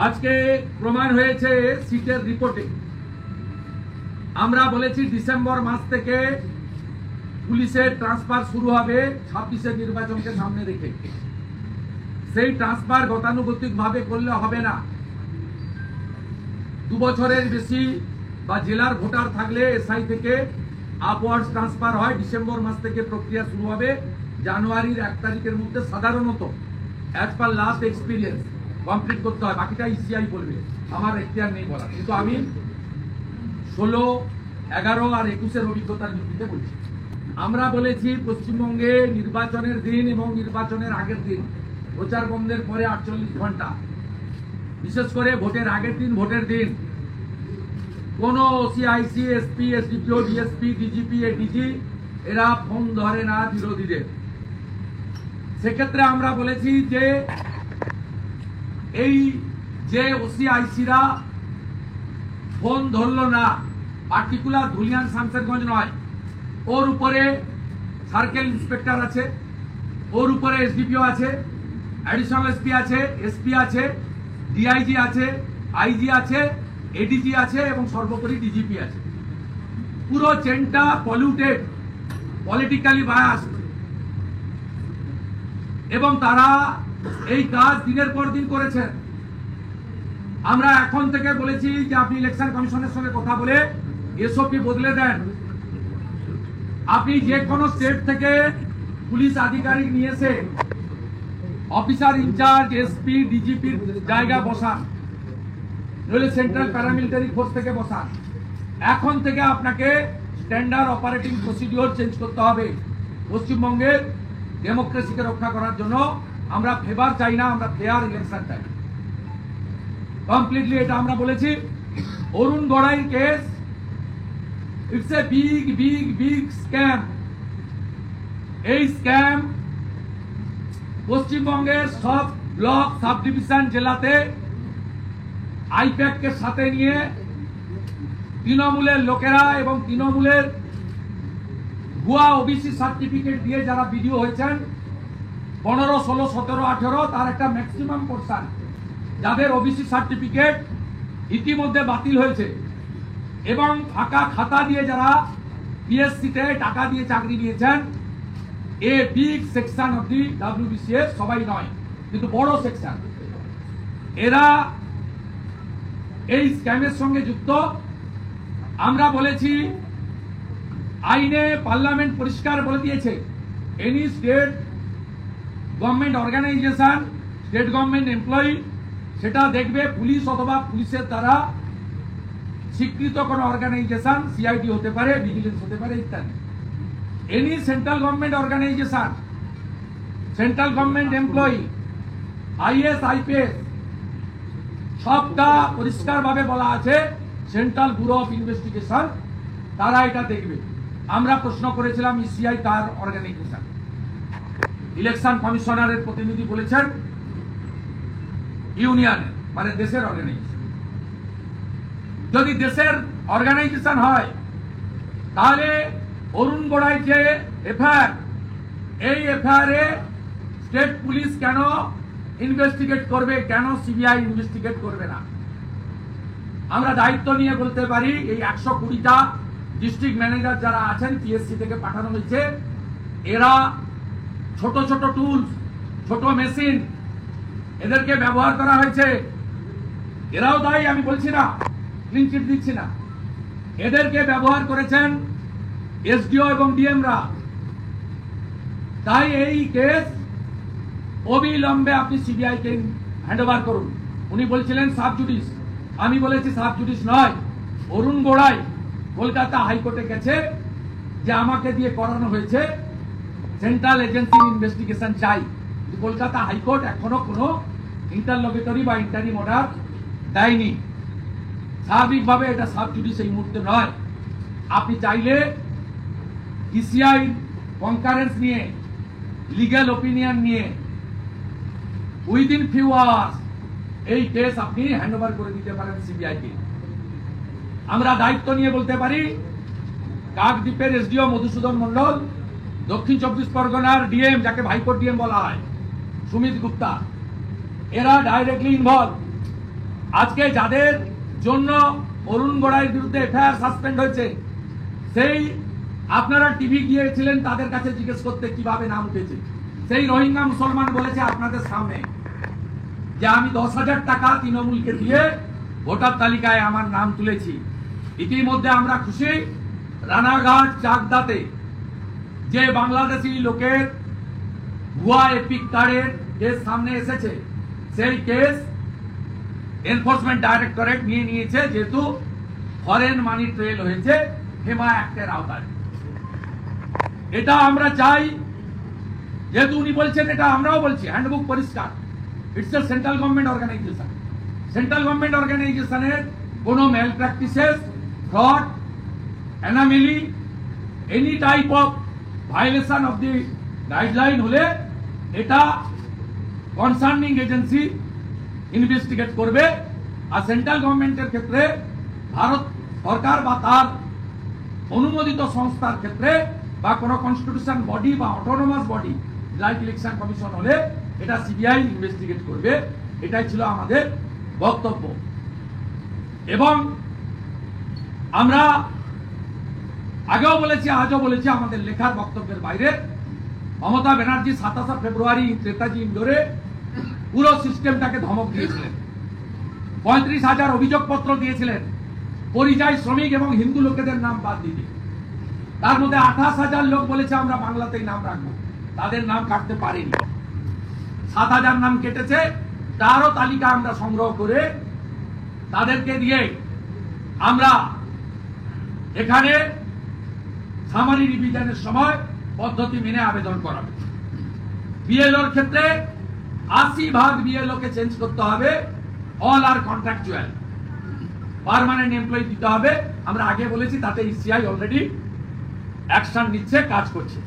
আজকে প্রমাণ হয়েছে সিটের রিপোর্টে। আমরা বলেছি ডিসেম্বর মাস থেকে পুলিশের ট্রান্সফার শুরু হবে 26-এর নির্বাচনকে সামনে রেখে। সেই ট্রান্সফার গতানুগতিকভাবে করলে হবে না। 2 বছরের বেশি বা জেলার ভোটার থাকলে এসআই থেকে আপওয়ার্ডস ট্রান্সফার হয়। ডিসেম্বর মাস থেকে প্রক্রিয়া শুরু হবে। জানুয়ারির 1 তারিখের মধ্যে সাধারণত as per last experience complete করতে হয়। বাকিটা ইসিআই বলবে, আমার এখতিয়ার নেই বলা। কিন্তু আমি 16, 11 আর 21-এর অভিজ্ঞতার ভিত্তিতে বলছি। আমরা বলেছি পশ্চিমবঙ্গে নির্বাচনের দিন এবং নির্বাচনের আগের দিন, প্রচার বন্ধের পরে 48 ঘন্টা, বিশেষ করে ভোটের আগের দিন, ভোটের দিন কোন OC IC, SP, SDPO, DSP, DGP, ADG এরা ফোন ধরে না বিরোধীদের। সেক্ষেত্রে আমরা বলেছি যে এই যে ওসিআইসিরা ফোন ধরলো না, পার্টিকুলার ধুলিয়ান শামশেরগঞ্জ নয়, ওর উপরে সার্কেল ইন্সপেক্টর আছে, ওর উপরে এসডিপিও আছে, অ্যাডিশনাল এসপি আছে, এসপি আছে, ডিআইজি আছে, আইজি আছে, এডিজি আছে এবং সর্বোপরি ডিজিপি আছে। পুরো চেনটা পলিউটেড, পলিটিক্যালি বায়াসড, এবং তারা এই কাজ দিনের পর দিন করেছেন। আমরা এখন থেকে বলেছি যে আপনি ইলেকশন কমিশনের সঙ্গে কথা বলে এসওপি বদলে দেন। আপনি যে কোনো স্টেট থেকে পুলিশ আধিকারিক নিয়ে এসে অফিসার ইনচার্জ, এসপি, ডিজিপির জায়গা বসান, নইলে সেন্ট্রাল প্যারামিলিটারি ফোর্স থেকে বসান। এখন থেকে আপনাকে স্ট্যান্ডার্ড অপারেটিং প্রসিডিওর চেঞ্জ করতে হবে। পশ্চিমবঙ্গের ডেমোক্রেসিকে রক্ষা করার জন্য আমরা ফেভার চাই না, আমরা ফেয়ার ইলেকশন চাই কমপ্লিটলি। এটা আমরা বলেছি। Arun Garai case, it's a big big big scam. এই স্ক্যাম পশ্চিমবঙ্গের সব ব্লক, সাব ডিভিশন, জেলাতে আইপ্যাককে সাথে নিয়ে তৃণমূলের লোকেরা এবং তৃণমূলের ভুয়া ওবিসি সার্টিফিকেট দিয়ে যারা বিডিও হয়েছেন 15, 16, 17, 18, তার একটা ম্যাক্সিমাম পোর্শন যাদের ওবিসি সার্টিফিকেট ইতিমধ্যে বাতিল হয়েছে এবং ফাঁকা খাতা দিয়ে যারা পিএসসিতে টাকা দিয়ে চাকরি নিয়েছেন, a big section of the WBCS, সবাই নয় কিন্তু বড় সেকশন, এরা এই স্ক্যামের সঙ্গে যুক্ত। আমরা বলেছি আইনে পার্লামেন্ট পরিষ্কার বলে দিয়েছে, any state government organisation, state government employee, সেটা দেখবে পুলিশ অথবা পুলিশের দ্বারা স্বীকৃত কোন অর্গানাইজেশন, সিআইডি হতে পারে, ভিজিলেন্স হতে পারে ইত্যাদি। Any central government organisation, central government employee, IAS, IPS, সবটা পরিষ্কার ভাবে বলা আছে সেন্ট্রাল ব্যুরো অফ ইনভেস্টিগেশন, তারা এটা দেখবে। আমরা প্রশ্ন করেছিলাম ইসিআই কার অর্গানাইজেশন, ইলেকশন কমিশনারের প্রতিনিধি বলেছেন ইউনিয়নের, মানে দেশের অর্গানাইজেশন। যদি দেশের অর্গানাইজেশন হয় তাহলে অরুণ গোড়াই যে এফআইআর, এই এফআইআর এ স্টেট পুলিশ কেন ইনভেস্টিগেট করবে, কেন সিবিআই ইনভেস্টিগেট করবে না? আমরা দায়িত্ব নিয়ে বলতে পারি এই 120টা ডিস্ট্রিক্ট ম্যানেজার যারা আছেন পিএসসি থেকে পাঠানো হয়েছে, এরা ছোট ছোট টুলস, ছোট মেশিন, এদেরকে ব্যবহার করা হয়েছে। এরাও দায়ী, আমি বলছি না, ক্লিন চিট দিচ্ছি না। এদেরকে ব্যবহার করেছেন এসডিও এবং ডিএমরা। তাই এই কেস অবিলম্বে আপনি সিবিআই কে হ্যান্ডওভার করুন। উনি বলছিলেন সাব জুডিস, আমি বলেছি সাব জুডিস নয়। অরুণ গোড়াই কলকাতা হাইকোর্টে গেছে যে আমাকে দিয়ে করানো হয়েছে, সেন্ট্রাল এজেন্সি ইনভেস্টিগেশন চাই। কলকাতা হাইকোর্ট এখনো কোনো ইন্টারলোকেটরি বা ইন্টারিম অর্ডার দেয়নি। স্বাভাবিকভাবে এটা সাব জুডিস এই মুহূর্তে নয়। আপনি চাইলে ইসিআই কনকারেন্স নিয়ে, লিগ্যাল ওপিনিয়ন নিয়ে উইদিন ফিউ আওয়ার্স এই কেস আপনি হ্যান্ডওভার করে দিতে পারেন সিবিআই কে। আমরা দায়িত্ব নিয়ে বলতে পারি কাকদ্বীপের এসডিও মধুসূদন মন্ডল, দক্ষিণ 24 পরগনার ডিএম, যাকে ভাইকোর ডিএম বলা হয়, সুমিত গুপ্তা, এরা ডাইরেক্টলি ইনভলভ। আজকে যাদের জন্য অরুণ গোড়াইয়ের বিরুদ্ধে এফআইআর সাসপেন্ড হয়েছে, সেই আপনারা টিভি গিয়েছিলেন তাদের কাছে জিজ্ঞেস করতে কিভাবে নাম উঠেছে। সেই রোহিঙ্গা মুসলমান বলেছে আপনাদের সামনে যে আমি 10,000 টাকা তৃণমূলকে দিয়ে ভোটার তালিকায় আমার নাম তুলেছি। ইতিমধ্যে আমরা খুশি, রানাঘাট চাকদাতে যে বাংলাদেশি লোকের ভুয়া এপিক কার্ডের কেস সামনে এসেছে, সেই কেস এনফোর্সমেন্ট ডাইরেক্টরেট নিয়ে নিয়েছে, যেহেতু ফরেন মানি ট্রেল হয়েছে হেমা অ্যাক্টের আওতায়। এটা আমরা চাই, যেহেতু উনি বলছেন, এটা আমরাও বলছি, হ্যান্ডবুক পরিষ্কার, it's a central government organisation. Central government অর্গানাইজেশনের কোনো malpractices, fraud, anomaly, any type of violation of the guideline হলে এটা কনসার্নিং এজেন্সি ইনভেস্টিগেট করবে। আর সেন্ট্রাল গভর্নমেন্টের ক্ষেত্রে ভারত সরকার বা তার অনুমোদিত সংস্থার ক্ষেত্রে বা কোনো কনস্টিটিউশন বডি বা autonomous body like election commission হলে এটা সিবিআই ইনভেস্টিগেট করবে। এটাই ছিল আমাদের বক্তব্য। এবং আমরা আগেও বলেছি, আজও বলেছি, আমাদের লেখার বক্তব্যের বাইরে মমতা ব্যানার্জি 27 ফেব্রুয়ারি নেতাজি ইন্ডোরে পুরো সিস্টেমটাকে ধমক দিয়েছিলেন। 35,000 অভিযোগপত্র দিয়েছিলেন পরিযায়ী শ্রমিক এবং হিন্দু লোকেদের নাম বাদ দিতে। তার মধ্যে 28,000 লোক বলেছে আমরা বাংলাতেই নাম রাখবো, তাদের নাম কাটতে পারিনি। 7,000 নাম কেটেছে, তারও তালিকা আমরা সংগ্রহ করে তাদেরকে দিয়ে আমরা এখানে সামারি রিভিশনের সময় পদ্ধতি মেনে আবেদন করাবে। বিএলওর ক্ষেত্রে 80% বিএলও কে চেঞ্জ করতে হবে, অল আর কন্ট্রাকচুয়াল, পার্মানেন্ট এমপ্লয়ি দিতে হবে। আমরা আগে বলেছি, তাতে ইসিআই অলরেডি অ্যাকশন নিচ্ছে, কাজ করছে।